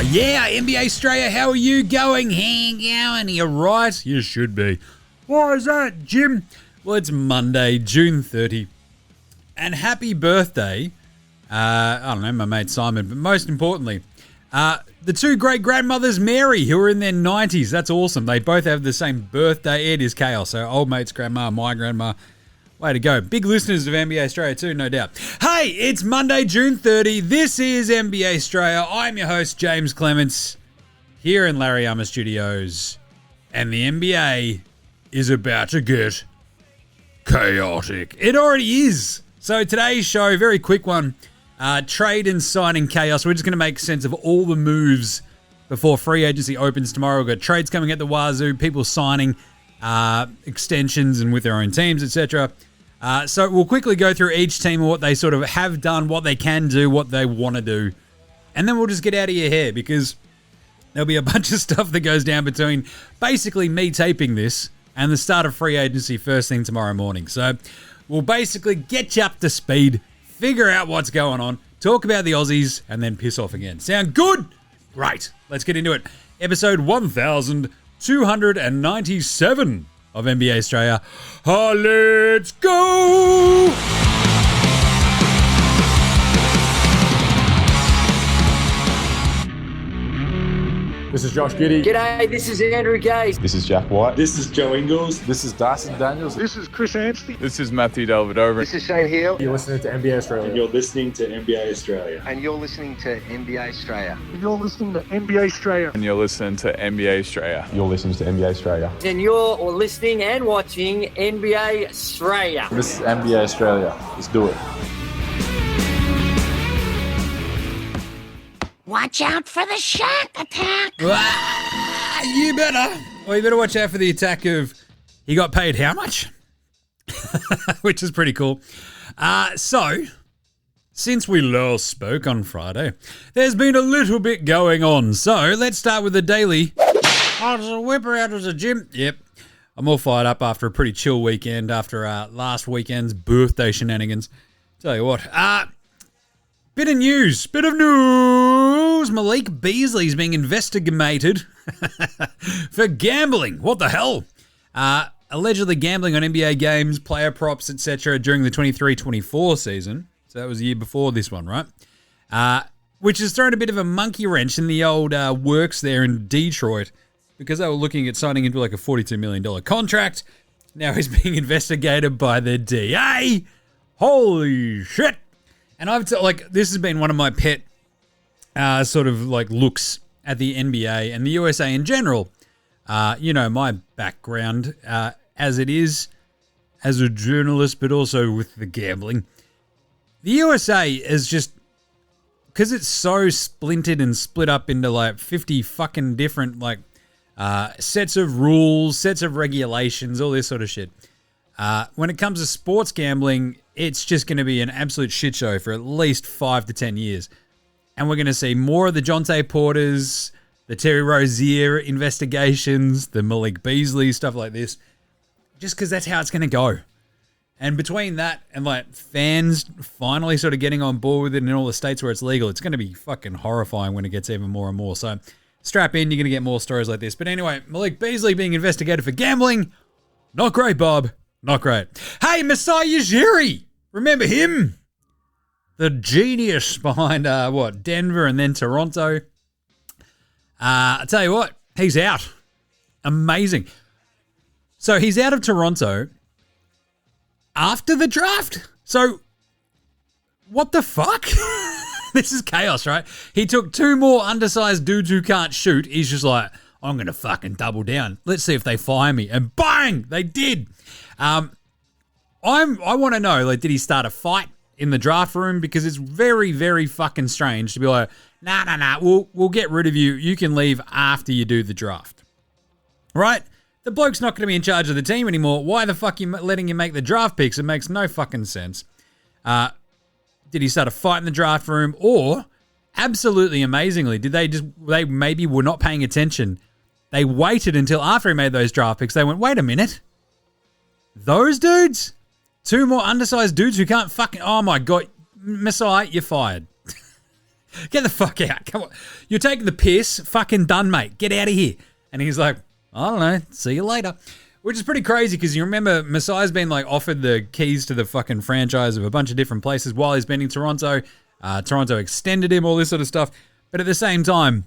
Yeah, NBA Straya, how are you going? Hang on, you're right. You should be. Why is that, Jim? Well, it's Monday, June 30. And happy birthday, I don't know, my mate Simon, but most importantly, the two great-grandmothers, Mary, who are in their 90s. That's awesome. They both have the same birthday. It is chaos. So old mate's grandma, my grandma. Way to go. Big listeners of NBA Australia too, no doubt. Hey, it's Monday, June 30. This is NBA Australia. I'm your host, James Clements, here in Larry Armour Studios. And the NBA is about to get chaotic. It already is. So today's show, very quick one. Trade and signing chaos. We're just going to make sense of all the moves before free agency opens tomorrow. We've got trades coming at the wazoo, people signing extensions and with their own teams, etc. So we'll quickly go through each team and what they sort of have done, what they can do, what they want to do. And then we'll just get out of your hair because there'll be a bunch of stuff that goes down between basically me taping this and the start of free agency first thing tomorrow morning. So we'll basically get you up to speed, figure out what's going on, talk about the Aussies, and then piss off again. Sound good? Great. Let's get into it. Episode 1297 of NBA Australia. Let's go! This is Josh Giddey. G'day, this is Andrew Gaze. This is Jack White. This is Joe Ingles. This is Dyson Daniels. This is Chris Anstey. This is Matthew Delvedova. This is Shane Hill. You're listening to NBA Australia. And you're listening to NBA Australia. And you're listening to NBA Australia. And you're listening to NBA Australia. And you're listening to NBA Australia. You're listening to NBA Australia. And you're listening and watching NBA Australia. This is NBA Australia. Let's do it. Watch out for the shark attack. You better. Well, you better watch out for the attack of he got paid how much? Which is pretty cool. So, since we last spoke on Friday, there's been a little bit going on. So, let's start with the daily. Oh, there's a whipper out of the gym. Yep. I'm all fired up after a pretty chill weekend, after last weekend's birthday shenanigans. Tell you what. Bit of news. Malik Beasley's being investigated for gambling. What the hell? Allegedly gambling on NBA games, player props, etc. during the 23-24 season. So that was the year before this one, right? Which has thrown a bit of a monkey wrench in the old works there in Detroit because they were looking at signing into like a $42 million contract. Now he's being investigated by the DA. Holy shit. And this has been one of my pet sort of like looks at the NBA and the USA in general. My background as it is as a journalist, but also with the gambling. The USA is just, because it's so splintered and split up into like 50 fucking different like sets of rules, sets of regulations, all this sort of shit. When it comes to sports gambling, it's just going to be an absolute shit show for at least 5 to 10 years. And we're going to see more of the Jonte Porters, the Terry Rozier investigations, the Malik Beasley, stuff like this. Just because that's how it's going to go. And between that and like fans finally sort of getting on board with it in all the states where it's legal, it's going to be fucking horrifying when it gets even more and more. So strap in, you're going to get more stories like this. But anyway, Malik Beasley being investigated for gambling. Not great, Bob. Not great. Hey, Masai Ujiri. Remember him? The genius behind, Denver and then Toronto. I tell you what, he's out. Amazing. So he's out of Toronto after the draft. So what the fuck? This is chaos, right? He took 2 more undersized dudes who can't shoot. He's just like, I'm going to fucking double down. Let's see if they fire me. And bang, they did. I want to know, like, did he start a fight in the draft room? Because it's very, very fucking strange to be like, nah, we'll get rid of you. You can leave after you do the draft. Right? The bloke's not going to be in charge of the team anymore. Why the fuck are you letting him make the draft picks? It makes no fucking sense. Did he start a fight in the draft room? Or, absolutely amazingly, they maybe were not paying attention. They waited until after he made those draft picks. They went, wait a minute. Those dudes? 2 more undersized dudes who can't fucking... Oh my God. Masai, you're fired. Get the fuck out. Come on. You're taking the piss. Fucking done, mate. Get out of here. And he's like, I don't know. See you later. Which is pretty crazy because you remember Masai's been like offered the keys to the fucking franchise of a bunch of different places while he's been in Toronto. Toronto extended him, all this sort of stuff. But at the same time,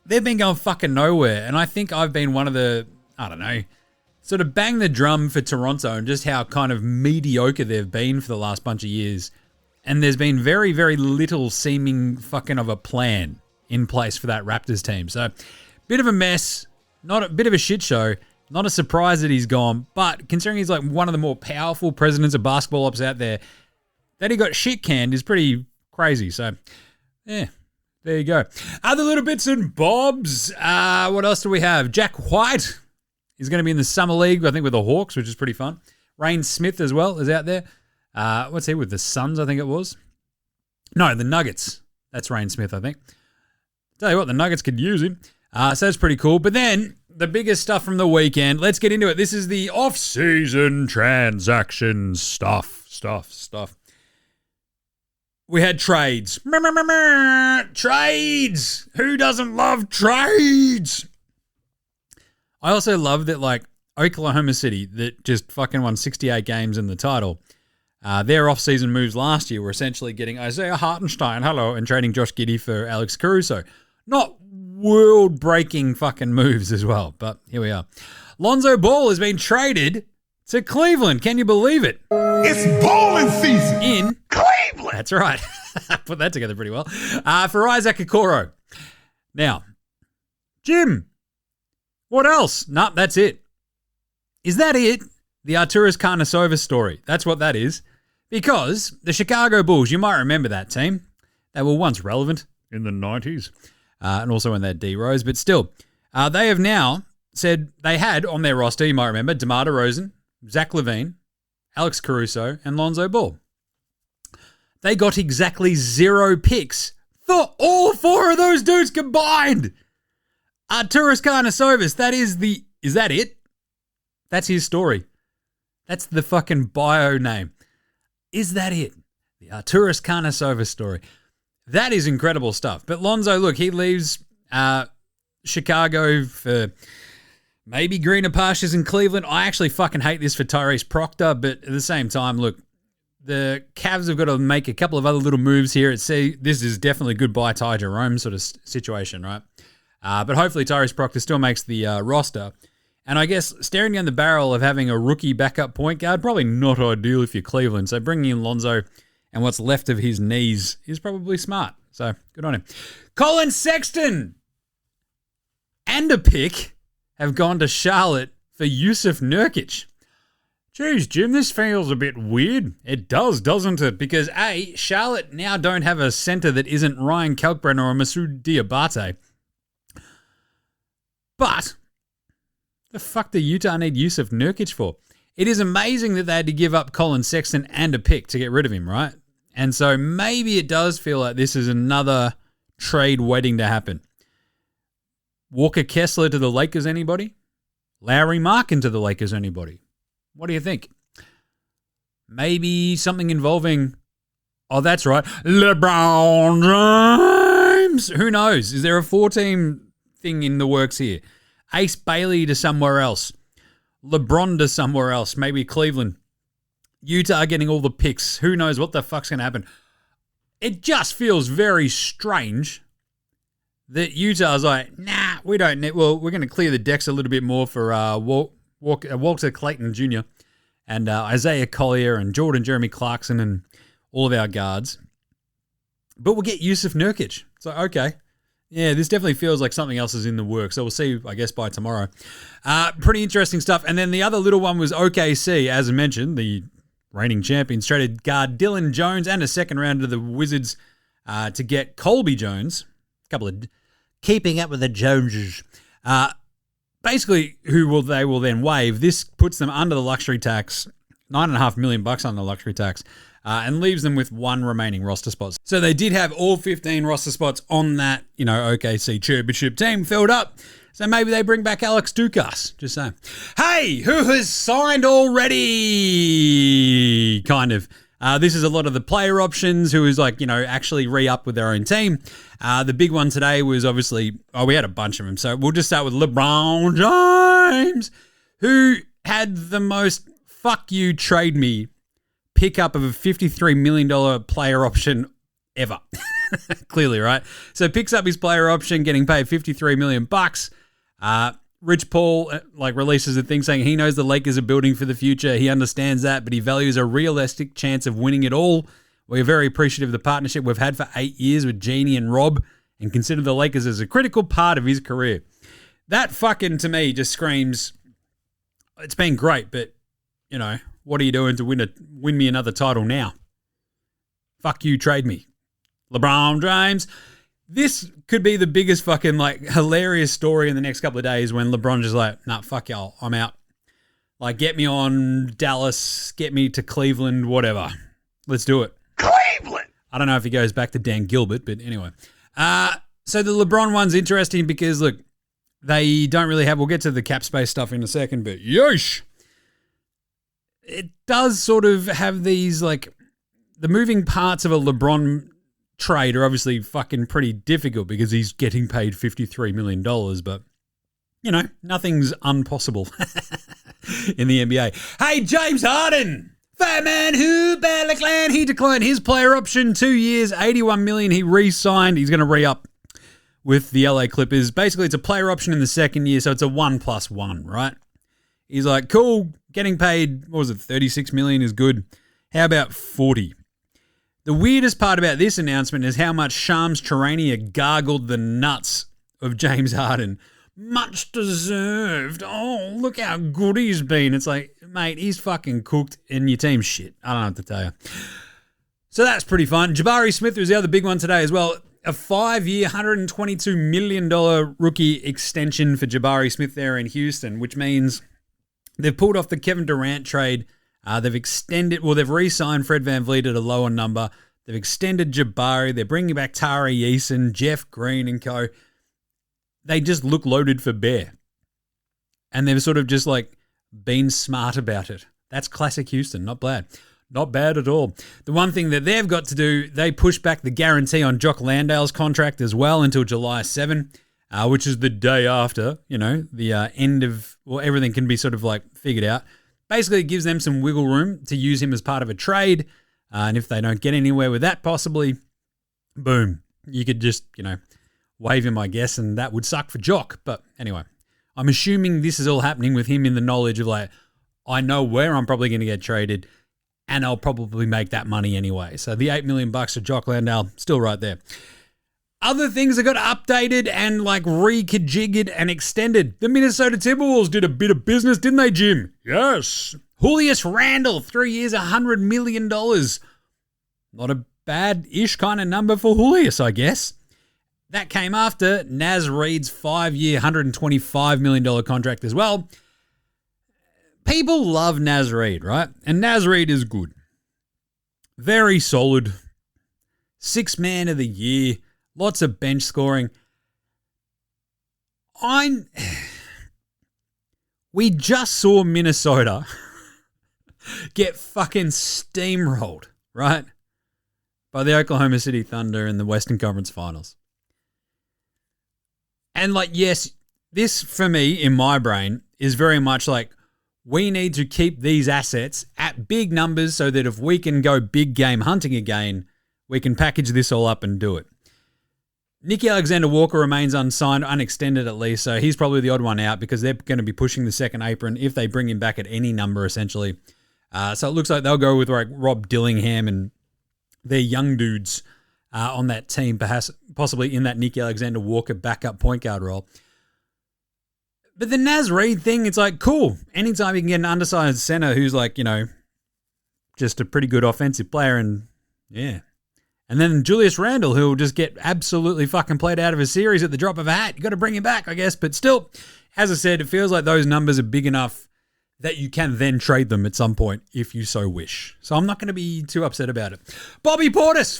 they've been going fucking nowhere. And I think I've been one of the, I don't know, sort of bang the drum for Toronto and just how kind of mediocre they've been for the last bunch of years. And there's been very, very little seeming fucking of a plan in place for that Raptors team. So, bit of a mess, not a bit of a shit show. Not a surprise that he's gone, but considering he's like one of the more powerful presidents of basketball ops out there, that he got shit canned is pretty crazy. So, yeah, there you go. Other little bits and bobs. What else do we have? Jack White is going to be in the Summer League, I think, with the Hawks, which is pretty fun. Rain Smith as well is out there. What's he with the Suns, I think it was? No, the Nuggets. That's Rain Smith, I think. Tell you what, the Nuggets could use him. So that's pretty cool. But then, the biggest stuff from the weekend. Let's get into it. This is the off-season transaction stuff. We had trades. Trades! Who doesn't love trades? I also love that, like, Oklahoma City, that just fucking won 68 games in the title, their off-season moves last year were essentially getting Isaiah Hartenstein, and trading Josh Giddey for Alex Caruso. Not world-breaking fucking moves as well, but here we are. Lonzo Ball has been traded to Cleveland. Can you believe it? It's bowling season In Cleveland. That's right. Put that together pretty well. For Isaac Okoro. Now, Jim, what else? Nope, that's it. Is that it? The Arturas Karnisovas story. That's what that is. Because the Chicago Bulls, you might remember that team. They were once relevant in the 90s. And also when they had D-Rose. But still, they have now said they had on their roster, you might remember, DeMar DeRozan, Zach LaVine, Alex Caruso, and Lonzo Ball. They got exactly 0 picks for all 4 of those dudes combined. Arturas Karnisovas, is that it? That's his story. That's the fucking bio name. Is that it? The Arturas Karnisovas story. That is incredible stuff. But Lonzo, look, he leaves Chicago for maybe greener pastures in Cleveland. I actually fucking hate this for Tyrese Proctor, but at the same time, look, the Cavs have got to make a couple of other little moves here. This is definitely goodbye Ty Jerome sort of situation, right? But hopefully Tyrese Proctor still makes the roster. And I guess staring down the barrel of having a rookie backup point guard, probably not ideal if you're Cleveland. So bringing in Lonzo and what's left of his knees is probably smart. So good on him. Colin Sexton and a pick have gone to Charlotte for Yusuf Nurkic. Geez, Jim, this feels a bit weird. It does, doesn't it? Because A, Charlotte now don't have a center that isn't Ryan Kalkbrenner or Masoud Diabate. But the fuck do Utah need Yusuf Nurkic for? It is amazing that they had to give up Colin Sexton and a pick to get rid of him, right? And so maybe it does feel like this is another trade waiting to happen. Walker Kessler to the Lakers, anybody? Lowry Markin to the Lakers, anybody? What do you think? Maybe something involving, oh, that's right, LeBron James. Who knows? Is there a 4-team thing in the works here? Ace Bailey to somewhere else. LeBron to somewhere else. Maybe Cleveland. Utah getting all the picks. Who knows what the fuck's going to happen? It just feels very strange that Utah's like, nah, we don't need, well, we're going to clear the decks a little bit more for Walter Clayton Jr. and Isaiah Collier and Jordan Jeremy Clarkson and all of our guards. But we'll get Yusuf Nurkic. So, okay. Yeah, this definitely feels like something else is in the works. So we'll see, I guess, by tomorrow. Pretty interesting stuff. And then the other little one was OKC, as I mentioned, the reigning champions, traded guard Dylan Jones and a second round to the Wizards to get Colby Jones. A couple of keeping up with the Joneses. Basically, they will then waive. This puts them under the luxury tax, $9.5 million under the luxury tax, and leaves them with 1 remaining roster spot. So they did have all 15 roster spots on that, OKC championship team filled up. So maybe they bring back Alex Dukas. Just saying. Hey, who has signed already? Kind of. This is a lot of the player options who is like, actually re-up with their own team. The big one today was obviously, we had a bunch of them. So we'll just start with LeBron James, who had the most fuck you trade me pickup of a $53 million player option ever. Clearly, right? So picks up his player option, getting paid $53 million bucks. Rich Paul releases a thing saying he knows the Lakers are building for the future. He understands that, but he values a realistic chance of winning it all. We're very appreciative of the partnership we've had for 8 years with Jeannie and Rob and consider the Lakers as a critical part of his career. That fucking, to me, just screams, it's been great, but, what are you doing to win me another title now? Fuck you, trade me. LeBron James. This could be the biggest fucking hilarious story in the next couple of days when LeBron just nah, fuck y'all, I'm out. Get me on Dallas, get me to Cleveland, whatever. Let's do it. Cleveland! I don't know if he goes back to Dan Gilbert, but anyway. So the LeBron one's interesting because, look, they don't really have, we'll get to the cap space stuff in a second, but yeesh. It does sort of have these, the moving parts of a LeBron trade are obviously fucking pretty difficult because he's getting paid $53 million, but, nothing's impossible in the NBA. Hey, James Harden, fat man who badly clan, he declined his player option 2 years, $81 million. He re-signed. He's going to re-up with the LA Clippers. Basically, it's a player option in the second year, so it's a 1+1, right? He's like, cool, getting paid, what was it, $36 million is good. How about 40? The weirdest part about this announcement is how much Shams Charania gargled the nuts of James Harden. Much deserved. Oh, look how good he's been. It's like, mate, he's fucking cooked and your team's shit. I don't know what to tell you. So that's pretty fun. Jabari Smith was the other big one today as well. A 5-year, $122 million rookie extension for Jabari Smith there in Houston, which means they've pulled off the Kevin Durant trade. They've they've re-signed Fred VanVleet at a lower number. They've extended Jabari. They're bringing back Tari Eason, Jeff Green and co. They just look loaded for bear. And they've sort of just been smart about it. That's classic Houston. Not bad. Not bad at all. The one thing that they've got to do, they push back the guarantee on Jock Landale's contract as well until July 7, which is the day after, the end of, everything can be sort of figured out. Basically, it gives them some wiggle room to use him as part of a trade. And if they don't get anywhere with that, possibly, boom, you could just, waive him, I guess, and that would suck for Jock. But anyway, I'm assuming this is all happening with him in the knowledge of I know where I'm probably going to get traded and I'll probably make that money anyway. So the $8 million to Jock Landale, still right there. Other things that got updated and rejiggered and extended. The Minnesota Timberwolves did a bit of business, didn't they, Jim? Yes. Julius Randle, 3 years, $100 million. Not a bad-ish kind of number for Julius, I guess. That came after Naz Reid's 5-year, $125 million contract as well. People love Naz Reid, right? And Naz Reid is good. Very solid. 6th man of the year. Lots of bench scoring. We just saw Minnesota get fucking steamrolled, right? By the Oklahoma City Thunder in the Western Conference Finals. And yes, this for me, in my brain, is very much we need to keep these assets at big numbers so that if we can go big game hunting again, we can package this all up and do it. Nicky Alexander-Walker remains unsigned, unextended at least, so he's probably the odd one out because they're going to be pushing the second apron if they bring him back at any number, essentially. So it looks like they'll go with Rob Dillingham and their young dudes on that team, perhaps possibly in that Nicky Alexander-Walker backup point guard role. But the Naz Reid thing, it's cool. Anytime you can get an undersized center who's just a pretty good offensive player and, yeah. And then Julius Randle, who will just get absolutely fucking played out of a series at the drop of a hat. You got to bring him back, I guess. But still, as I said, it feels like those numbers are big enough that you can then trade them at some point if you so wish. So I'm not going to be too upset about it. Bobby Portis,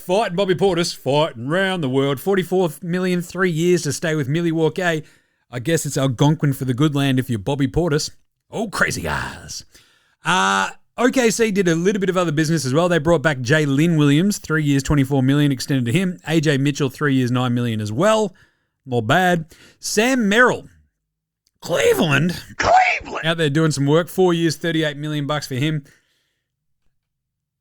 fighting around the world. $44 million, 3 years to stay with Milwaukee. I guess it's Algonquin for the good land if you're Bobby Portis. Oh, crazy guys. OKC did a little bit of other business as well. They brought back Jay Lynn Williams, 3 years, $24 million, extended to him. AJ Mitchell, 3 years, $9 million as well. Not bad. Sam Merrill, Cleveland. Out there doing some work. 4 years, $38 million for him.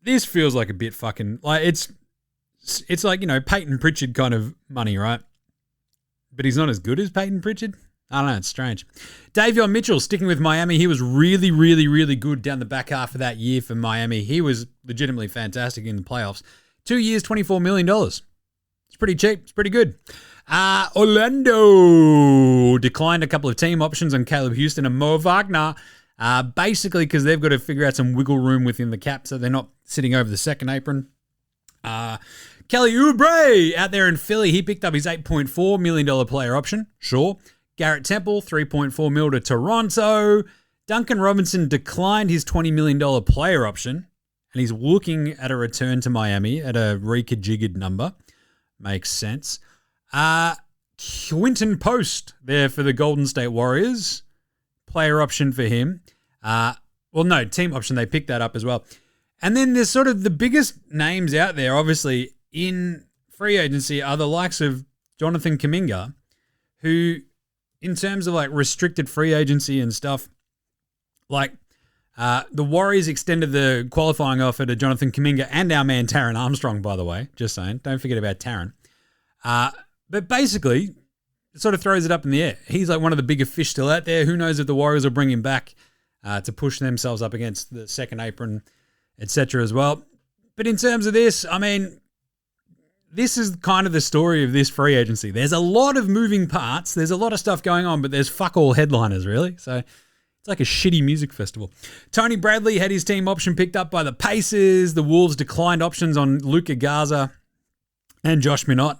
This feels like a bit fucking like it's like, you know, Peyton Pritchard kind of money, right? But he's not as good as Peyton Pritchard. I don't know. It's strange. Davion Mitchell, sticking with Miami. He was really, really, really good down the back half of that year for Miami. He was legitimately fantastic in the playoffs. 2 years, $24 million. It's pretty cheap. It's pretty good. Orlando declined a couple of team options on Caleb Houston and Mo Wagner, basically because they've got to figure out some wiggle room within the cap so they're not sitting over the second apron. Kelly Oubre out there in Philly, he picked up his $8.4 million player option. Sure. Garrett Temple, $3.4 million to Toronto. Duncan Robinson declined his $20 million player option, and he's looking at a return to Miami at a rekajiggered number. Makes sense. Quinton Post there for the Golden State Warriors. Player option for him. Team option. They picked that up as well. And then there's sort of the biggest names out there, obviously, in free agency are the likes of Jonathan Kuminga, who, in terms of like restricted free agency and stuff, like the Warriors extended the qualifying offer to Jonathan Kuminga and our man Taron Armstrong, by the way. Just saying. Don't forget about Taron. But basically, it sort of throws it up in the air. He's like one of the bigger fish still out there. Who knows if the Warriors will bring him back to push themselves up against the second apron, etc. as well. But in terms of this, I mean, this is kind of the story of this free agency. There's a lot of moving parts. There's a lot of stuff going on, but there's fuck all headliners, really. So it's like a shitty music festival. Tony Bradley had his team option picked up by the Pacers. The Wolves declined options on Luka Garza and Josh Minott.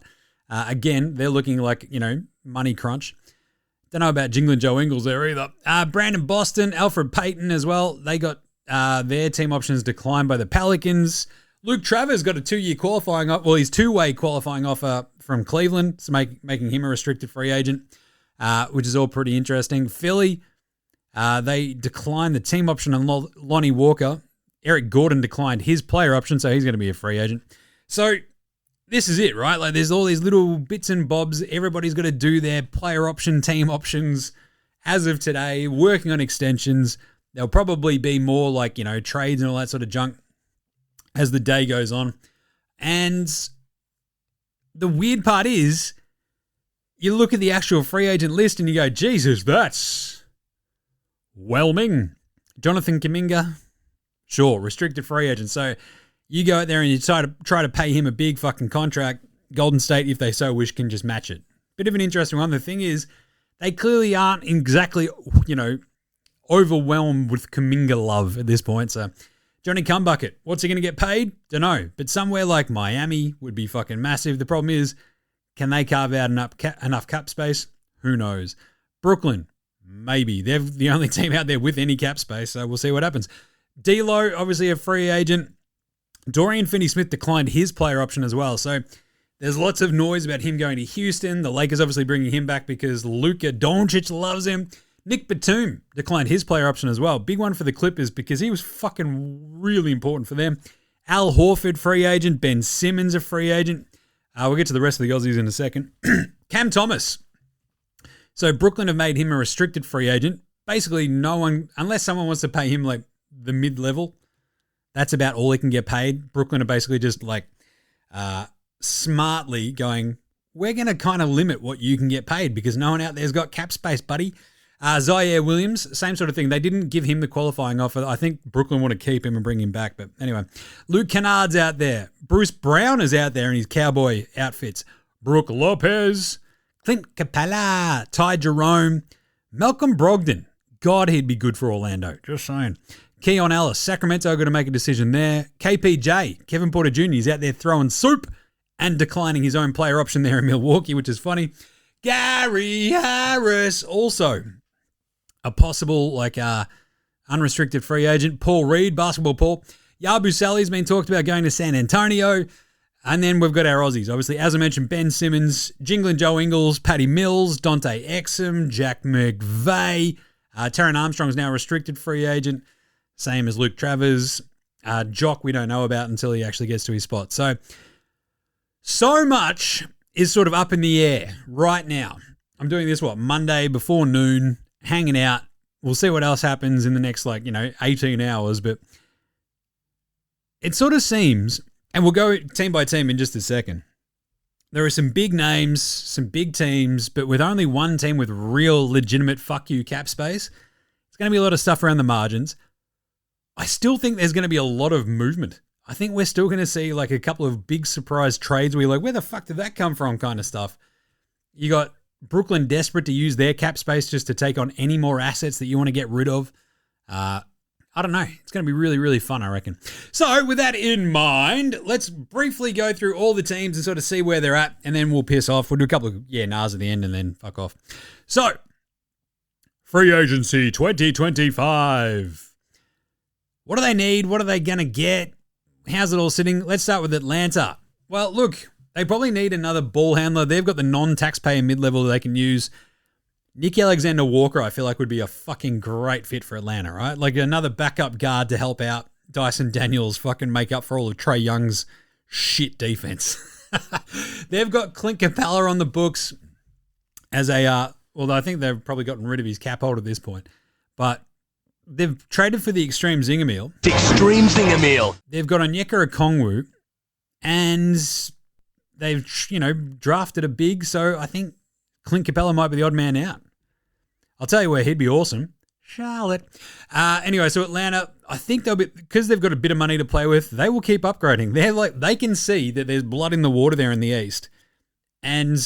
Again, they're looking like, you know, money crunch. Don't know about Jingling Joe Ingles there either. Brandon Boston, Alfred Payton as well. They got their team options declined by the Pelicans. Luke Travers got a 2-year qualifying offer. Well, his 2-way qualifying offer from Cleveland, so making him a restricted free agent, which is all pretty interesting. Philly, they declined the team option on Lonnie Walker. Eric Gordon declined his player option, so he's going to be a free agent. So this is it, right? Like there's all these little bits and bobs. Everybody's got to do their player option, team options as of today, working on extensions. There'll probably be more like, you know, trades and all that sort of junk as the day goes on. And the weird part is you look at the actual free agent list and you go, Jesus, that's whelming. Jonathan Kuminga, sure, restricted free agent. So you go out there and you try to pay him a big fucking contract. Golden State, if they so wish, can just match it. Bit of an interesting one. The thing is, they clearly aren't exactly, you know, overwhelmed with Kuminga love at this point. So Johnny Cumbucket, what's he going to get paid? Don't know. But somewhere like Miami would be fucking massive. The problem is, can they carve out enough cap space? Who knows? Brooklyn, maybe. They're the only team out there with any cap space, so we'll see what happens. D'Lo, obviously a free agent. Dorian Finney-Smith declined his player option as well. So there's lots of noise about him going to Houston. The Lakers obviously bringing him back because Luka Doncic loves him. Nick Batum declined his player option as well. Big one for the Clippers because he was fucking really important for them. Al Horford, free agent. Ben Simmons, a free agent. We'll get to the rest of the Aussies in a second. Cam Thomas. So Brooklyn have made him a restricted free agent. Basically, no one, unless someone wants to pay him like the mid-level, that's about all he can get paid. Brooklyn are basically just like smartly going, we're going to kind of limit what you can get paid because no one out there's got cap space, buddy. Zaire Williams, same sort of thing. They didn't give him the qualifying offer. I think Brooklyn want to keep him and bring him back. But anyway, Luke Kennard's out there. Bruce Brown is out there in his cowboy outfits. Brooke Lopez, Clint Capella, Ty Jerome, Malcolm Brogdon. God, he'd be good for Orlando. Just saying. Keon Ellis, Sacramento got to make a decision there. KPJ, Kevin Porter Jr. is out there throwing soup and declining his own player option there in Milwaukee, which is funny. Gary Harris, also a possible like unrestricted free agent. Paul Reed, basketball Paul. Yabu Sally's been talked about going to San Antonio. And then we've got our Aussies. Obviously, as I mentioned, Ben Simmons, Jingling Joe Ingles, Patty Mills, Dante Exum, Jack McVeigh. Taron Armstrong's now a restricted free agent. Same as Luke Travers. Jock we don't know about until he actually gets to his spot. So much is sort of up in the air right now. I'm doing this, Monday before noon, hanging out. We'll see what else happens in the next 18 hours. But it sort of seems, and we'll go team by team in just a second. There are some big names, some big teams, but with only one team with real legitimate fuck you cap space, it's going to be a lot of stuff around the margins. I still think there's going to be a lot of movement. I think we're still going to see a couple of big surprise trades where you're like, where the fuck did that come from kind of stuff. You got Brooklyn desperate to use their cap space just to take on any more assets that you want to get rid of. I don't know. It's going to be really, really fun, I reckon. So with that in mind, let's briefly go through all the teams and sort of see where they're at, and then we'll piss off. We'll do a couple of nahs at the end and then fuck off. So, free agency 2025. What do they need? What are they going to get? How's it all sitting? Let's start with Atlanta. Well, look, they probably need another ball handler. They've got the non-taxpayer mid-level that they can use. Nick Alexander-Walker, I feel like, would be a fucking great fit for Atlanta, right? Another backup guard to help out Dyson Daniels fucking make up for all of Trae Young's shit defense. They've got Clint Capella on the books as I think they've probably gotten rid of his cap hold at this point. But they've traded for the Extreme Zingamil. Extreme Zingamil. They've got Onyeka Okongwu, and they've, drafted a big, so I think Clint Capella might be the odd man out. I'll tell you where he'd be awesome. Charlotte. Anyway, so Atlanta, I think they'll be, because they've got a bit of money to play with, they will keep upgrading. They can see that there's blood in the water there in the East. And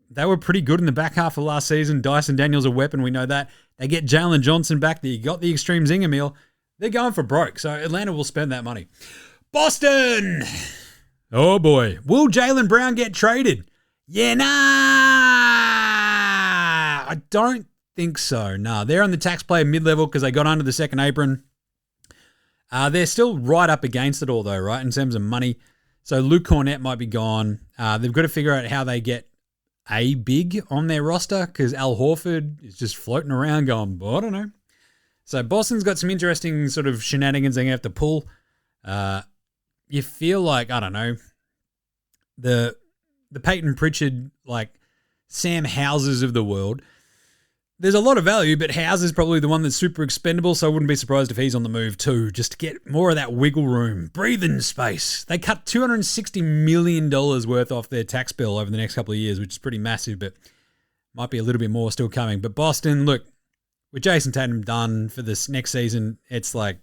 they were pretty good in the back half of last season. Dyson Daniels a weapon, we know that. They get Jalen Johnson back. They got the Extreme Zingamil. They're going for broke, so Atlanta will spend that money. Boston! Oh boy. Will Jaylen Brown get traded? Yeah, nah! I don't think so. Nah, they're on the taxpayer mid-level because they got under the second apron. They're still right up against it all, though, right, in terms of money. So Luke Cornett might be gone. They've got to figure out how they get a big on their roster because Al Horford is just floating around going, I don't know. So Boston's got some interesting sort of shenanigans they're going to have to pull. You feel like, I don't know, the Peyton Pritchard, Sam Houses of the world. There's a lot of value, but House is probably the one that's super expendable, so I wouldn't be surprised if he's on the move too, just to get more of that wiggle room, breathing space. They cut $260 million worth off their tax bill over the next couple of years, which is pretty massive, but might be a little bit more still coming. But Boston, look, with Jason Tatum done for this next season, it's like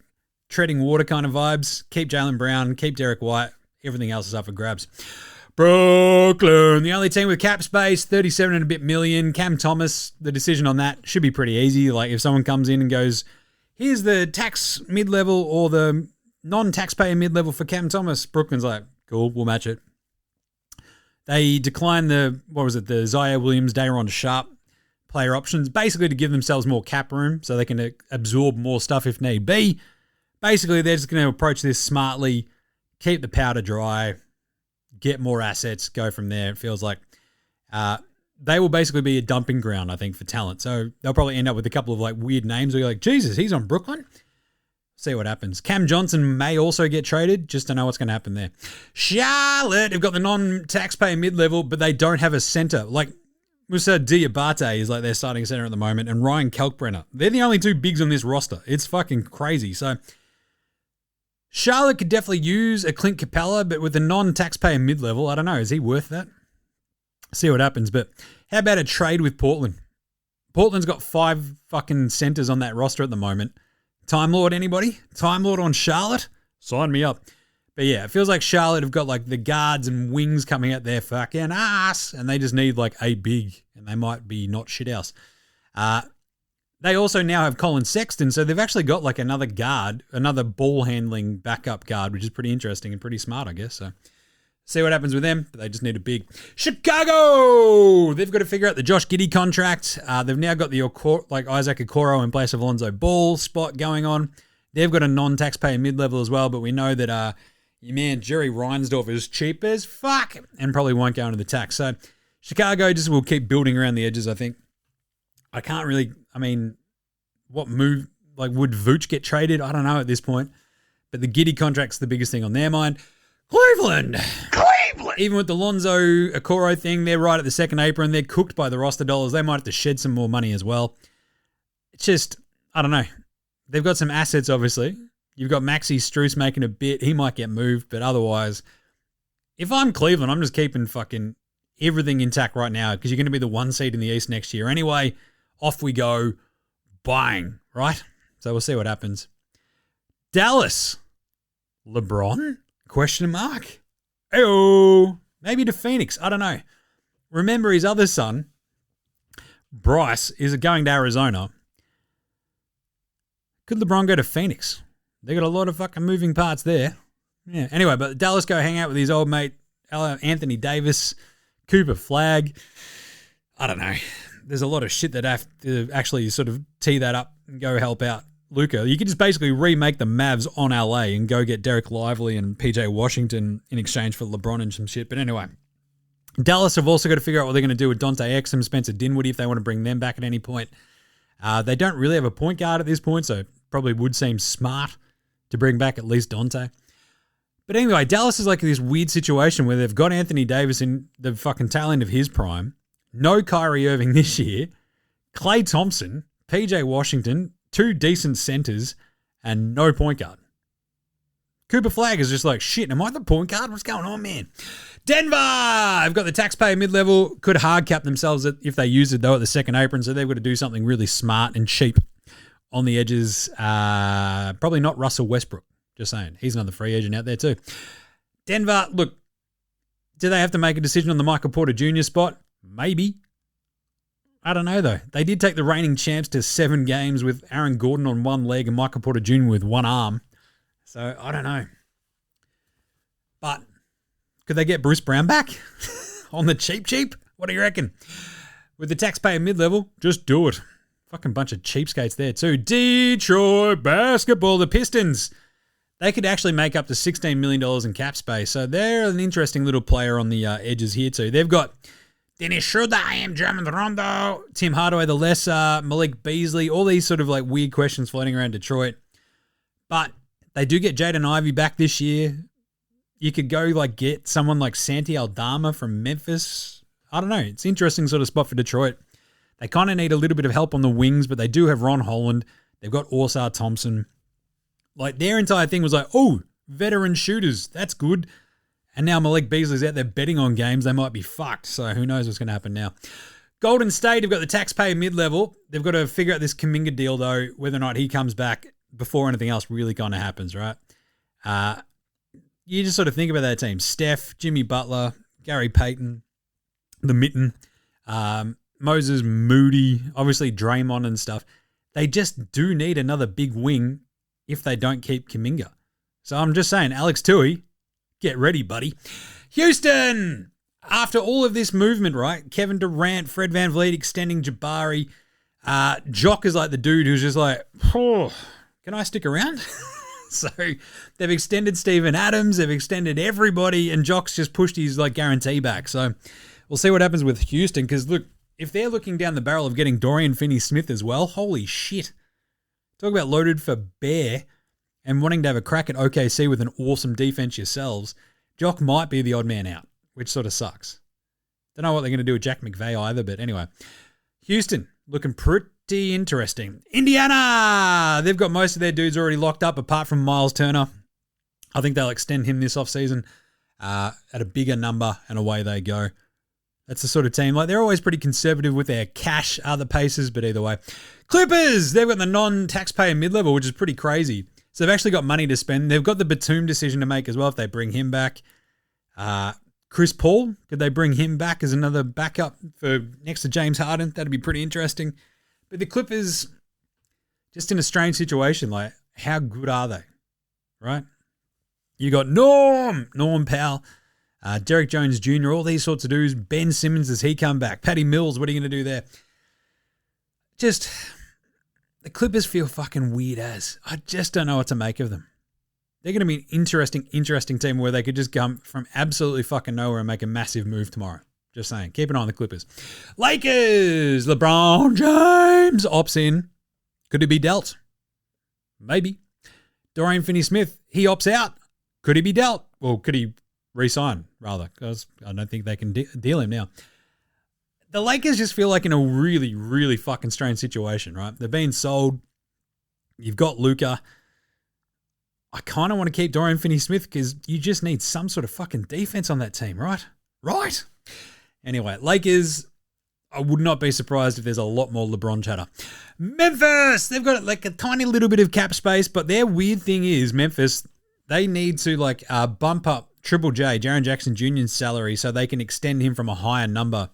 treading water kind of vibes. Keep Jaylen Brown, keep Derek White. Everything else is up for grabs. Brooklyn, the only team with cap space, 37 and a bit million. Cam Thomas, the decision on that should be pretty easy. Like if someone comes in and goes, here's the tax mid-level or the non-taxpayer mid-level for Cam Thomas, Brooklyn's like, cool, we'll match it. They declined the Zaire Williams, Day'Ron Sharp player options, basically to give themselves more cap room so they can absorb more stuff if need be. Basically, they're just going to approach this smartly, keep the powder dry, get more assets, go from there. It feels like they will basically be a dumping ground, I think, for talent. So they'll probably end up with a couple of like weird names where you're like, Jesus, he's on Brooklyn? See what happens. Cam Johnson may also get traded. Just don't know what's going to happen there. Charlotte have got the non-taxpayer mid-level, but they don't have a center. Like Moussa Diabate is like their starting center at the moment, and Ryan Kalkbrenner. They're the only two bigs on this roster. It's fucking crazy. So Charlotte could definitely use a Clint Capella, but with the non-taxpayer mid-level, I don't know. Is he worth that? See what happens. But how about a trade with Portland? Portland's got 5 fucking centers on that roster at the moment. Time Lord, anybody? Time Lord on Charlotte? Sign me up. But yeah, it feels like Charlotte have got like the guards and wings coming at their fucking ass, and they just need like a big, and they might be not shithouse. They also now have Colin Sexton, so they've actually got like another guard, another ball-handling backup guard, which is pretty interesting and pretty smart, I guess. So see what happens with them, but they just need a big. Chicago! They've got to figure out the Josh Giddey contract. They've now got the Isaac Okoro in place of Alonzo Ball spot going on. They've got a non-taxpayer mid-level as well, but we know that your man Jerry Reinsdorf is cheap as fuck and probably won't go into the tax. So Chicago just will keep building around the edges, I think. I can't really, what move, Like, would Vooch get traded? I don't know at this point. But the Giddy contract's the biggest thing on their mind. Cleveland! Even with the Lonzo Okoro thing, they're right at the second apron. They're cooked by the roster dollars. They might have to shed some more money as well. It's just, I don't know. They've got some assets, obviously. You've got Maxi Strus making a bit. He might get moved, but otherwise, if I'm Cleveland, I'm just keeping fucking everything intact right now because you're going to be the 1 seed in the East next year. Anyway, off we go. Buying, right? So we'll see what happens. Dallas. LeBron? Question mark. Ayo. Maybe to Phoenix. I don't know. Remember his other son, Bryce, is going to Arizona. Could LeBron go to Phoenix? They got a lot of fucking moving parts there. Yeah. Anyway, but Dallas go hang out with his old mate, Anthony Davis, Cooper Flag. I don't know. There's a lot of shit that have to actually sort of tee that up and go help out Luka. You could just basically remake the Mavs on LA and go get Derek Lively and PJ Washington in exchange for LeBron and some shit. But anyway, Dallas have also got to figure out what they're going to do with Dante Exum, Spencer Dinwiddie, if they want to bring them back at any point. They don't really have a point guard at this point, so it probably would seem smart to bring back at least Dante. But anyway, Dallas is like this weird situation where they've got Anthony Davis in the fucking tail end of his prime, no Kyrie Irving this year, Klay Thompson, PJ Washington, 2 decent centers, and no point guard. Cooper Flag is just like, shit, am I the point guard? What's going on, man? Denver! I've got the taxpayer mid-level. Could hard cap themselves if they use it, though, at the second apron, so they've got to do something really smart and cheap on the edges. Probably not Russell Westbrook. Just saying. He's another free agent out there, too. Denver, look, do they have to make a decision on the Michael Porter Jr. spot? Maybe. I don't know, though. They did take the reigning champs to 7 games with Aaron Gordon on one leg and Michael Porter Jr. with one arm. So, I don't know. But could they get Bruce Brown back on the cheap? What do you reckon? With the taxpayer mid-level, just do it. Fucking bunch of cheapskates there, too. Detroit basketball, the Pistons. They could actually make up to $16 million in cap space. So, they're an interesting little player on the edges here, too. They've got Dennis Schroeder, I am Drummond Rondo, Tim Hardaway the Lesser, Malik Beasley, all these sort of like weird questions floating around Detroit. But they do get Jaden Ivey back this year. You could go like get someone like Santi Aldama from Memphis. I don't know. It's an interesting sort of spot for Detroit. They kind of need a little bit of help on the wings, but they do have Ron Holland. They've got Orsar Thompson. Like their entire thing was like, oh, veteran shooters. That's good. And now Malik Beasley's out there betting on games. They might be fucked. So who knows what's going to happen now. Golden State have got the taxpayer mid-level. They've got to figure out this Kuminga deal, though, whether or not he comes back before anything else really kind of happens, right? You just sort of think about that team. Steph, Jimmy Butler, Gary Payton, the Mitten, Moses Moody, obviously Draymond and stuff. They just do need another big wing if they don't keep Kuminga. So I'm just saying, Alex Tui, get ready, buddy. Houston! After all of this movement, right? Kevin Durant, Fred VanVleet extending Jabari. Jock is like the dude who's just like, oh, can I stick around? So they've extended Steven Adams. They've extended everybody. And Jock's just pushed his like guarantee back. So we'll see what happens with Houston. Because look, if they're looking down the barrel of getting Dorian Finney-Smith as well, holy shit. Talk about loaded for bear and wanting to have a crack at OKC with an awesome defense yourselves. Jock might be the odd man out, which sort of sucks. Don't know what they're going to do with Jack McVay either, but anyway. Houston, looking pretty interesting. Indiana! They've got most of their dudes already locked up, apart from Miles Turner. I think they'll extend him this offseason at a bigger number, and away they go. That's the sort of team. Like, they're always pretty conservative with their cash, other paces, but either way. Clippers! They've got the non-taxpayer mid-level, which is pretty crazy. So they've actually got money to spend. They've got the Batum decision to make as well if they bring him back. Chris Paul, could they bring him back as another backup for next to James Harden? That'd be pretty interesting. But the Clippers, just in a strange situation. Like, how good are they? Right? You got Norm Powell, Derek Jones Jr., all these sorts of dudes. Ben Simmons, does he come back? Patty Mills, what are you going to do there? Just, the Clippers feel fucking weird as. I just don't know what to make of them. They're going to be an interesting team where they could just come from absolutely fucking nowhere and make a massive move tomorrow. Just saying. Keep an eye on the Clippers. Lakers! LeBron James opts in. Could it be dealt? Maybe. Dorian Finney-Smith, he opts out. Could he be dealt? Well, could he re-sign, rather? Because I don't think they can deal him now. The Lakers just feel like in a really, really fucking strange situation, right? They're being sold. You've got Luka. I kind of want to keep Dorian Finney-Smith because you just need some sort of fucking defense on that team, right? Right? Anyway, Lakers, I would not be surprised if there's a lot more LeBron chatter. Memphis, they've got like a tiny little bit of cap space, but their weird thing is Memphis, they need to like bump up Triple J, Jaren Jackson Jr.'s salary so they can extend him from a higher number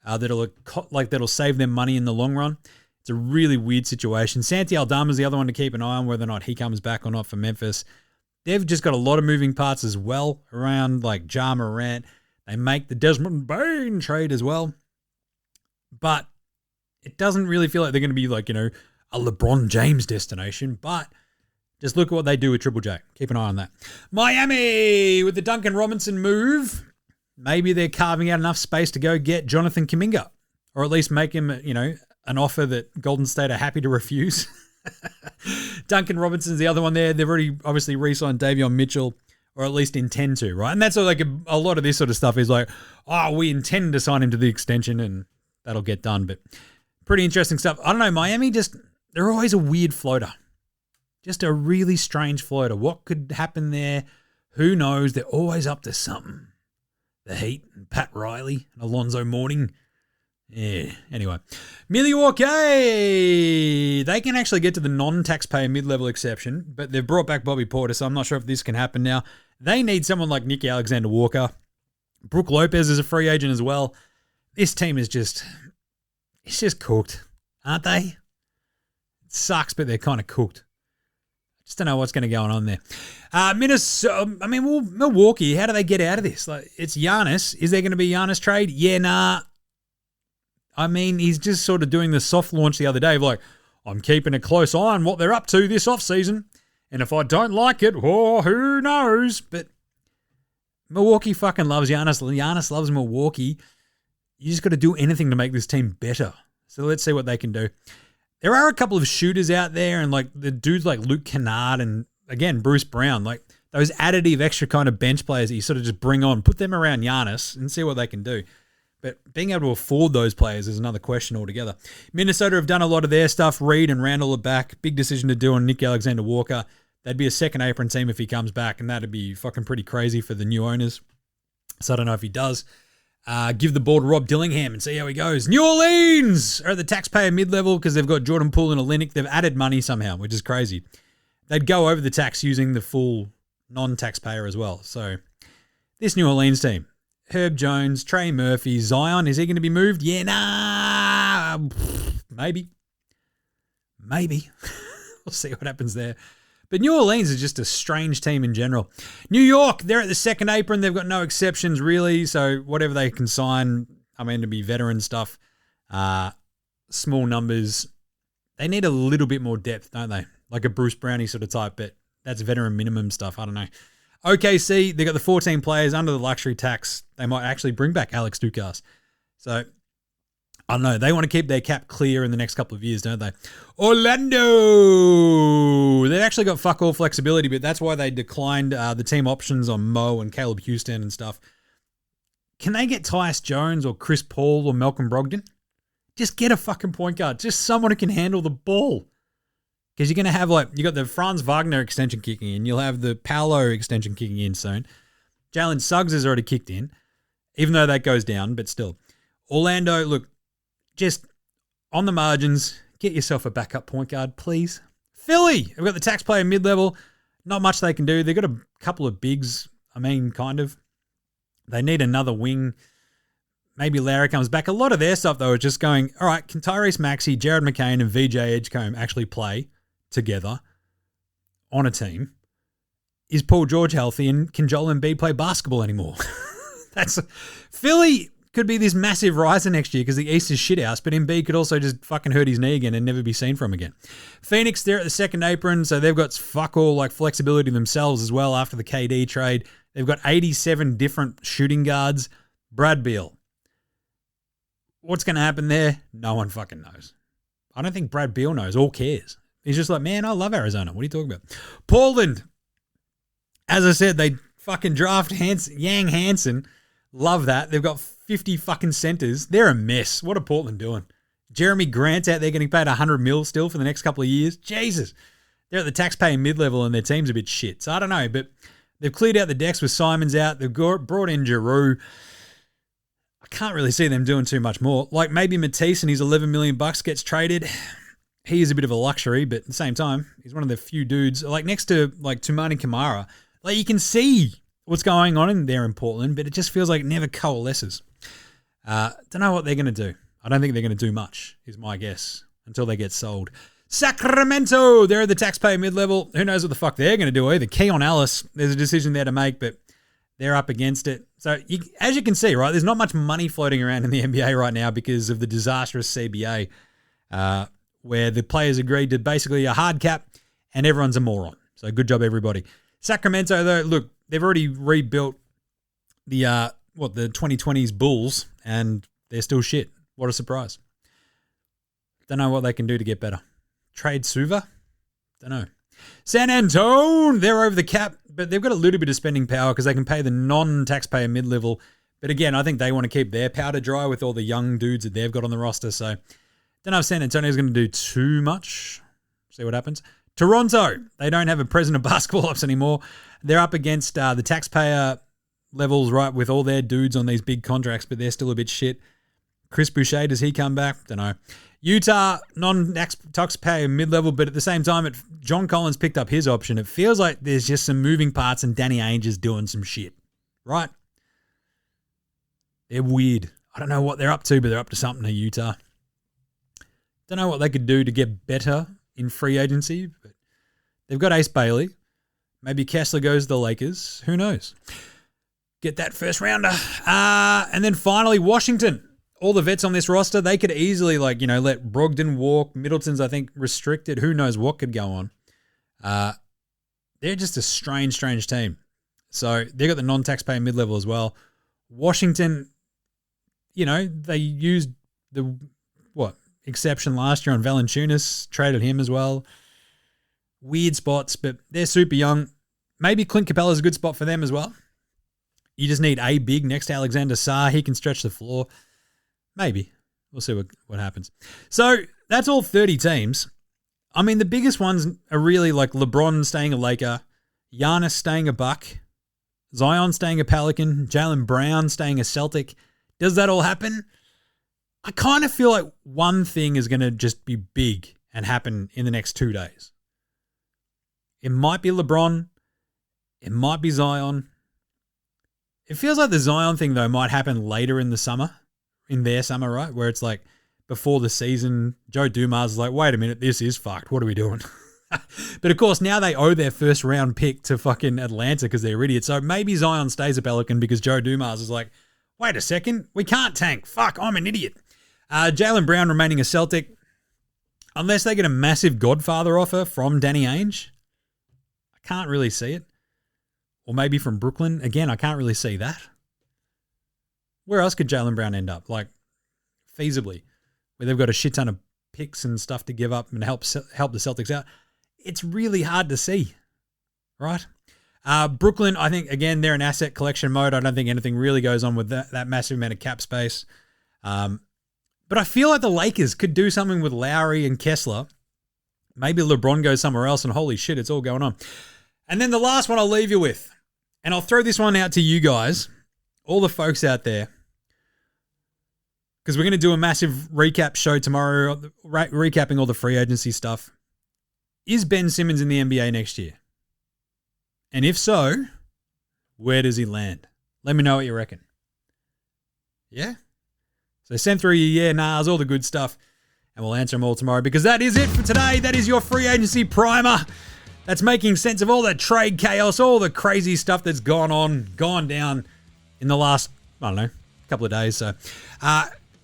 that'll save them money in the long run. It's a really weird situation. Santi Aldama's the other one to keep an eye on, whether or not he comes back or not for Memphis. They've just got a lot of moving parts as well around like Ja Morant. They make the Desmond Bain trade as well. But it doesn't really feel like they're going to be like, a LeBron James destination. But just look at what they do with Triple J. Keep an eye on that. Miami with the Duncan Robinson move. Maybe they're carving out enough space to go get Jonathan Kuminga. Or at least make him, an offer that Golden State are happy to refuse. Duncan Robinson's the other one there. They've already obviously re-signed Davion Mitchell, or at least intend to, right? And that's like a lot of this sort of stuff is like, we intend to sign him to the extension and that'll get done. But pretty interesting stuff. I don't know, Miami they're always a weird floater. Just a really strange floater. What could happen there? Who knows? They're always up to something. The Heat and Pat Riley and Alonzo Mourning. Yeah, anyway. Milwaukee! They can actually get to the non-taxpayer mid-level exception, but they've brought back Bobby Portis, so I'm not sure if this can happen now. They need someone like Nick Alexander-Walker. Brook Lopez is a free agent as well. This team is just cooked, aren't they? It sucks, but they're kind of cooked. Just don't know what's going to go on there. Milwaukee, how do they get out of this? Like, it's Giannis. Is there going to be a Giannis trade? Yeah, nah. I mean, he's just sort of doing the soft launch the other day of like, I'm keeping a close eye on what they're up to this offseason. And if I don't like it, who knows? But Milwaukee fucking loves Giannis. Giannis loves Milwaukee. You just got to do anything to make this team better. So let's see what they can do. There are a couple of shooters out there and like the dudes like Luke Kennard and, again, Bruce Brown. Like those additive extra kind of bench players that you sort of just bring on, put them around Giannis and see what they can do. But being able to afford those players is another question altogether. Minnesota have done a lot of their stuff. Reed and Randall are back. Big decision to do on Nick Alexander-Walker. That'd be a second apron team if he comes back, and that'd be fucking pretty crazy for the new owners. So I don't know if he does. Give the ball to Rob Dillingham and see how he goes. New Orleans are at the taxpayer mid-level because they've got Jordan Poole and Olynyk. They've added money somehow, which is crazy. They'd go over the tax using the full non-taxpayer as well. So this New Orleans team, Herb Jones, Trey Murphy, Zion, is he going to be moved? Yeah, nah. Maybe. We'll see what happens there. But New Orleans is just a strange team in general. New York, they're at the second apron. They've got no exceptions, really. So whatever they can sign, to be veteran stuff, small numbers. They need a little bit more depth, don't they? Like a Bruce Brownie sort of type, but that's veteran minimum stuff. I don't know. OKC, they got the 14 players under the luxury tax. They might actually bring back Alex Dukas. So, I don't know. They want to keep their cap clear in the next couple of years, don't they? Orlando! They've actually got fuck all flexibility, but that's why they declined the team options on Mo and Caleb Houston and stuff. Can they get Tyus Jones or Chris Paul or Malcolm Brogdon? Just get a fucking point guard. Just someone who can handle the ball. Because you're going to have, you got the Franz Wagner extension kicking in. You'll have the Paolo extension kicking in soon. Jalen Suggs has already kicked in, even though that goes down, but still. Orlando, look, just on the margins, get yourself a backup point guard, please. Philly, we've got the taxpayer mid-level. Not much they can do. They've got a couple of bigs, kind of. They need another wing. Maybe Larry comes back. A lot of their stuff, though, is just going, all right, can Tyrese Maxey, Jared McCain, and VJ Edgecombe actually play together on a team? Is Paul George healthy, and can Joel Embiid play basketball anymore? Philly could be this massive riser next year because the East is shithouse, but Embiid could also just fucking hurt his knee again and never be seen from again. Phoenix, they're at the second apron, so they've got fuck all flexibility themselves as well after the KD trade. They've got 87 different shooting guards. Brad Beal. What's going to happen there? No one fucking knows. I don't think Brad Beal knows or cares. He's just like, man, I love Arizona. What are you talking about? Portland. As I said, they fucking draft Yang Hansen. Love that. They've got 50 fucking centers. They're a mess. What are Portland doing? Jeremy Grant's out there getting paid $100 million still for the next couple of years. Jesus. They're at the taxpayer mid-level and their team's a bit shit. So I don't know, but they've cleared out the decks with Simons out. They've brought in Giroux. I can't really see them doing too much more. Like maybe Matisse and his $11 million gets traded. He is a bit of a luxury, but at the same time, he's one of the few dudes, like next to like Tumani Kamara. Like you can see what's going on in there in Portland, but it just feels like it never coalesces. Don't know what they're going to do. I don't think they're going to do much, is my guess, until they get sold. Sacramento, they're at the taxpayer mid-level. Who knows what the fuck they're going to do either. Keon Ellis, there's a decision there to make, but they're up against it. So as you can see, right, there's not much money floating around in the NBA right now because of the disastrous CBA, where the players agreed to basically a hard cap and everyone's a moron. So good job, everybody. Sacramento, though, look, they've already rebuilt the 2020s Bulls, and they're still shit. What a surprise. Don't know what they can do to get better. Trade Suva? Don't know. San Antone, they're over the cap, but they've got a little bit of spending power because they can pay the non-taxpayer mid-level. But again, I think they want to keep their powder dry with all the young dudes that they've got on the roster. So don't know if San Antonio's going to do too much. See what happens. Toronto, they don't have a president of basketball ops anymore. They're up against the taxpayer levels, right, with all their dudes on these big contracts, but they're still a bit shit. Chris Boucher, does he come back? Don't know. Utah, non-taxpayer mid-level, but at the same time, John Collins picked up his option. It feels like there's just some moving parts and Danny Ainge is doing some shit, right? They're weird. I don't know what they're up to, but they're up to something at Utah. Don't know what they could do to get better in free agency, but they've got Ace Bailey. Maybe Kessler goes to the Lakers. Who knows? Get that first rounder. And then finally, Washington. All the vets on this roster, they could easily, let Brogdon walk. Middleton's, I think, restricted. Who knows what could go on. They're just a strange team. So they got the non-taxpayer mid-level as well. Washington, they used the, exception last year on Valanciunas, traded him as well. Weird spots, but they're super young. Maybe Clint Capella's a good spot for them as well. You just need a big next to Alexander Sarr. He can stretch the floor. Maybe. We'll see what happens. So that's all 30 teams. I mean, the biggest ones are really like LeBron staying a Laker, Giannis staying a Buck, Zion staying a Pelican, Jaylen Brown staying a Celtic. Does that all happen? I kind of feel like one thing is going to just be big and happen in the next 2 days. It might be LeBron. It might be Zion. It feels like the Zion thing, though, might happen later in the summer. In their summer, right? Where it's like before the season, Joe Dumars is like, wait a minute, this is fucked. What are we doing? But of course, now they owe their first round pick to fucking Atlanta because they're idiots. So maybe Zion stays a Pelican because Joe Dumars is like, wait a second, we can't tank. Fuck, I'm an idiot. Jaylen Brown remaining a Celtic. Unless they get a massive Godfather offer from Danny Ainge, I can't really see it. Or maybe from Brooklyn. Again, I can't really see that. Where else could Jaylen Brown end up? Like, feasibly, where they've got a shit ton of picks and stuff to give up and help the Celtics out. It's really hard to see, right? Brooklyn, I think, again, they're in asset collection mode. I don't think anything really goes on with that massive amount of cap space. But I feel like the Lakers could do something with Lowry and Kessler. Maybe LeBron goes somewhere else, and holy shit, it's all going on. And then the last one I'll leave you with, and I'll throw this one out to you guys, all the folks out there, because we're going to do a massive recap show tomorrow, recapping all the free agency stuff. Is Ben Simmons in the NBA next year? And if so, where does he land? Let me know what you reckon. Yeah? So send through your yeah, nahs, all the good stuff, and we'll answer them all tomorrow, because that is it for today. That is your free agency primer. That's making sense of all that trade chaos, all the crazy stuff that's gone down in the last, I don't know, couple of days. So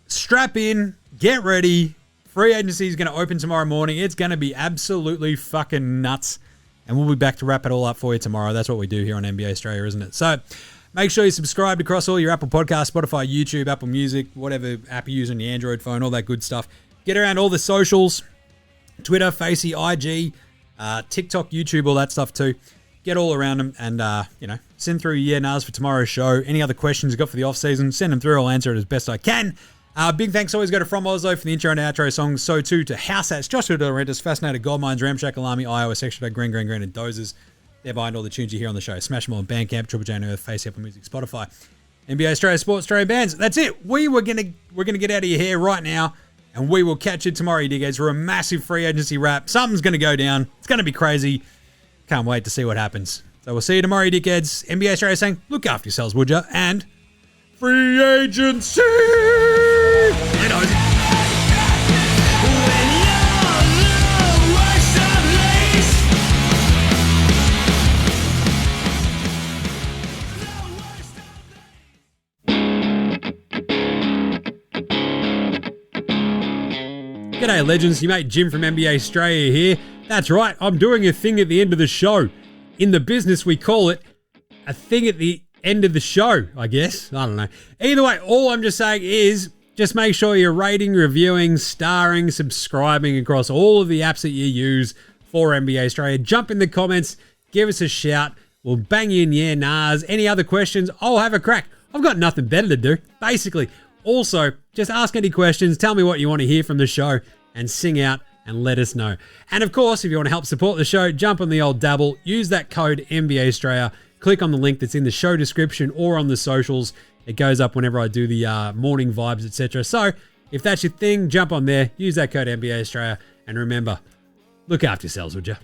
strap in, get ready. Free agency is going to open tomorrow morning. It's going to be absolutely fucking nuts. And we'll be back to wrap it all up for you tomorrow. That's what we do here on NBA Australia, isn't it? So make sure you subscribe across all your Apple Podcasts, Spotify, YouTube, Apple Music, whatever app you use on your Android phone, all that good stuff. Get around all the socials. Twitter, Facey, IG, TikTok, YouTube, all that stuff too. Get all around them and, send through your nars for tomorrow's show. Any other questions you've got for the off-season, send them through. I'll answer it as best I can. Big thanks always go to From Oslo for the intro and outro songs. So too to Househats, Joshua Laurentiis, Fascinated Goldmines, Ramshackle Army, Iowa, Section Green, and Dozers. They're behind all the tunes you hear on the show. Smash them all on Bandcamp, Triple J and Earth, Face, Apple Music, Spotify. NBA Australia Sports, Australia Bands. That's it. We're gonna get out of your hair right now, and we will catch you tomorrow, you dickheads, for a massive free agency wrap. Something's gonna go down. It's gonna be crazy. Can't wait to see what happens. So we'll see you tomorrow, you dickheads. NBA Australia saying, look after yourselves, would ya? And free agency. Later. G'day legends, your mate Jim from NBA Straya here. That's right, I'm doing a thing at the end of the show. In the business we call it a thing at the end of the show, I guess. I don't know. Either way, all I'm just saying is just make sure you're rating, reviewing, starring, subscribing across all of the apps that you use for NBA Australia. Jump in the comments, give us a shout. We'll bang you in the air, nars. Any other questions? I'll have a crack. I've got nothing better to do, basically. Also, just ask any questions, tell me what you want to hear from the show, and sing out and let us know. And of course, if you want to help support the show, jump on the old dabble, use that code NBA Straya, click on the link that's in the show description or on the socials. It goes up whenever I do the morning vibes, etc. So if that's your thing, jump on there, use that code NBA Straya, and remember, look after yourselves, would you?